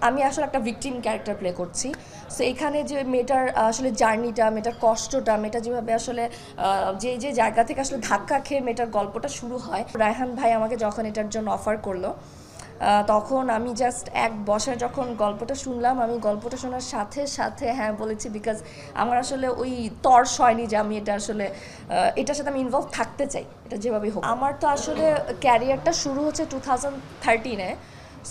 আমি আসলে একটা ভিকটিম ক্যারেক্টার প্লে করছি। সো এখানে যে মেয়েটার আসলে জার্নিটা, মেয়েটার কষ্টটা, মেয়েটা যেভাবে আসলে যে জায়গা থেকে আসলে ধাক্কা খেয়ে মেয়েটার গল্পটা শুরু হয়। রায়হান ভাই আমাকে যখন এটার জন্য অফার করলো, তখন আমি জাস্ট এক বসায় যখন গল্পটা শুনলাম, আমি গল্পটা শোনার সাথে সাথে হ্যাঁ বলেছি, বিকজ আমার আসলে ওই তর্স হয়নি যে আমি এটা আসলে এটার সাথে আমি ইনভলভ থাকতে চাই, এটা যেভাবেই হোক। আমার তো আসলে ক্যারিয়ারটা শুরু হচ্ছে 2013-এ।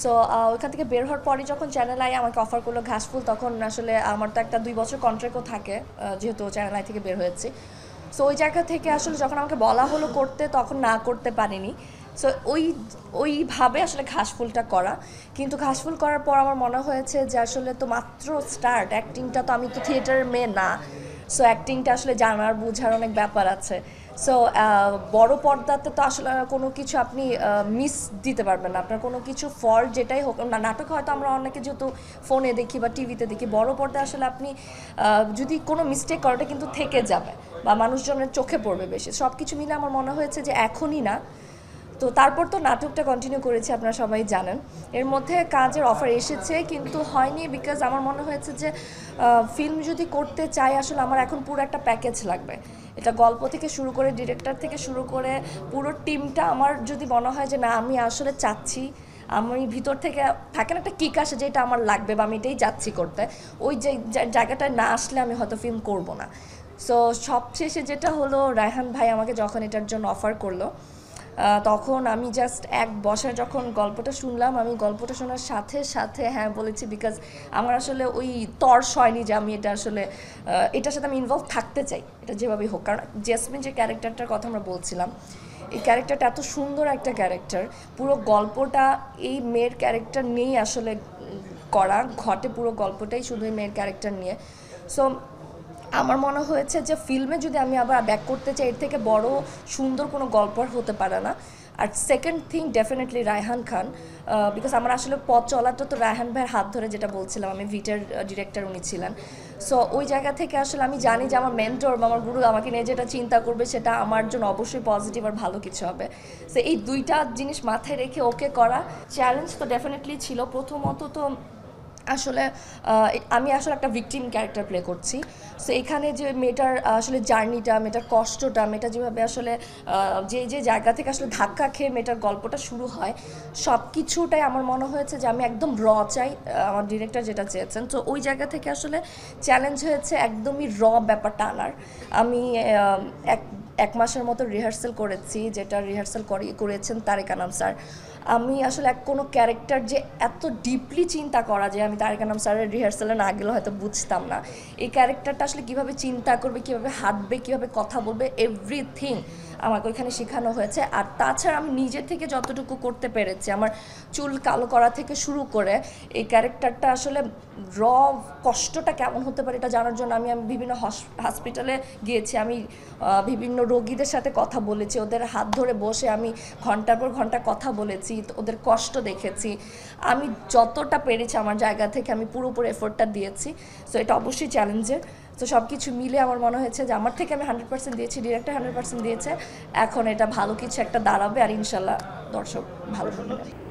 সো ওইখান থেকে বের হওয়ার পরই যখন চ্যানেল আই আমাকে অফার করলো ঘাসফুল, তখন আসলে আমার তো একটা 2 বছর কন্ট্রাক্টও থাকে, যেহেতু চ্যানেল আই থেকে বের হয়েছি। সো ওই জায়গা থেকে আসলে যখন আমাকে বলা হলো করতে, তখন না করতে পারিনি। সো ওইভাবে আসলে ঘাসফুলটা করা। কিন্তু ঘাসফুল করার পর আমার মনে হয়েছে যে আসলে তো মাত্র স্টার্ট, অ্যাক্টিংটা তো, আমি তো থিয়েটারের মেয়ে না। সো অ্যাক্টিংটা আসলে জানার বোঝার অনেক ব্যাপার আছে। সো বড় পর্দাতে তো আসলে কোনো কিছু আপনি মিস দিতে পারবেন না, আপনার কোনো কিছু ফল্ট যেটাই হোক না। নাটক হয়তো আমরা অনেকে যেহেতু ফোনে দেখি বা টিভিতে দেখি, বড় পর্দায় আসলে আপনি যদি কোনো মিস্টেক করাটা কিন্তু থেকে যাবে বা মানুষজনের চোখে পড়বে বেশি। সব কিছু মিলে আমার মনে হয়েছে যে এখনই না। তো তারপর তো নাটকটা কন্টিনিউ করেছি, আপনারা সবাই জানেন। এর মধ্যে কাজের অফার এসেছে কিন্তু হয়নি, বিকজ আমার মনে হয়েছে যে ফিল্ম যদি করতে চাই আসলে আমার এখন পুরো একটা প্যাকেজ লাগবে। এটা গল্প থেকে শুরু করে, ডিরেক্টর থেকে শুরু করে পুরো টিমটা আমার যদি মনে হয় যে না আমি আসলে চাচ্ছি, আমি ভিতর থেকে থাকেন একটা কিক আসে যে এটা আমার লাগবে বা আমি এটাই যাচ্ছি করতে, ওই যে জায়গাটায় না আসলে আমি হয়তো ফিল্ম করব না। সো সবশেষে যেটা হলো, রায়হান ভাই আমাকে যখন এটার জন্য অফার করলো, তখন আমি জাস্ট এক বসায় যখন গল্পটা শুনলাম, আমি গল্পটা শোনার সাথে সাথে হ্যাঁ বলেছি, বিকজ আমার আসলে ওই তর্স হয়নি যে আমি এটা আসলে এটার সাথে আমি ইনভলভ থাকতে চাই, এটা যেভাবেই হোক। কারণ জেসমিন যে ক্যারেক্টারটার কথা আমরা বলছিলাম, এই ক্যারেক্টারটা এত সুন্দর একটা ক্যারেক্টার, পুরো গল্পটা এই মেয়ের ক্যারেক্টার নিয়েই আসলে করা ঘটে, পুরো গল্পটাই শুধু এই মেয়ের ক্যারেক্টার নিয়ে। সো আমার মনে হয়েছে যে ফিল্মে যদি আমি আবার ব্যাক করতে চাই, এর থেকে বড় সুন্দর কোনো গল্প আর হতে পারে না। আর second thing definitely Raihan Khan, because আমার আসলে পথ চলাটা তো রায়হান ভাইয়ের হাত ধরে, যেটা বলছিলাম আমি ভিটার ডিরেক্টর উনি ছিলেন। সো ওই জায়গা থেকে আসলে আমি জানি যে আমার মেন্টর বা আমার গুরু আমাকে নিয়ে যেটা চিন্তা করবে সেটা আমার জন্য অবশ্যই পজিটিভ আর ভালো কিছু হবে। সো এই দুইটা জিনিস মাথায় রেখে ওকে করা চ্যালেঞ্জ তো ডেফিনেটলি ছিল। প্রথমত তো আসলে আমি আসলে একটা ভিকটিম ক্যারেক্টার প্লে করছি। সো এখানে যে মেয়েটার আসলে জার্নিটা, মেয়েটার কষ্টটা, মেয়েটা যেভাবে আসলে যে জায়গা থেকে আসলে ধাক্কা খেয়ে মেয়েটার গল্পটা শুরু হয়, সব কিছুটাই আমার মনে হয়েছে যে আমি একদম চাই, আমার ডিরেক্টর যেটা চেয়েছেন। তো ওই জায়গা থেকে আসলে চ্যালেঞ্জ হয়েছে একদমই ব্যাপারটা আনার। আমি এক মাসের মতো রিহার্সাল করেছি, যেটা রিহার্সাল করেছেন তারেক আনাম স্যার। আমি আসলে কোনো ক্যারেক্টার যে এত ডিপলি চিন্তা করা যায়, আমি তারেক আনাম স্যারের রিহার্সালে না গেলে হয়তো বুঝতাম না এই ক্যারেক্টারটা আসলে কীভাবে চিন্তা করবে, কীভাবে হাঁটবে, কীভাবে কথা বলবে, এভরিথিং আমাকে ওইখানে শেখানো হয়েছে। আর তাছাড়া আমি নিজের থেকে যতটুকু করতে পেরেছি, আমার চুল কালো করা থেকে শুরু করে এই ক্যারেক্টারটা আসলে কষ্টটা কেমন হতে পারে এটা জানার জন্য আমি বিভিন্ন হসপিটালে গিয়েছি, আমি বিভিন্ন রোগীদের সাথে কথা বলেছি, ওদের হাত ধরে বসে আমি ঘন্টার পর ঘন্টা কথা বলেছি, ওদের কষ্ট দেখেছি। আমি যতটা পেরেছি আমার জায়গা থেকে আমি পুরোপুরি এফোর্টটা দিয়েছি। সো এটা অবশ্যই চ্যালেঞ্জের। তো সব কিছু মিলে আমার মনে হয়েছে যে আমার থেকে আমি 100% দিয়েছি, ডিরেক্টর 100% দিয়েছে। এখন এটা ভালো কিছু একটা দাঁড়াবে আর ইনশাল্লাহ দর্শক ভালো শুনবে।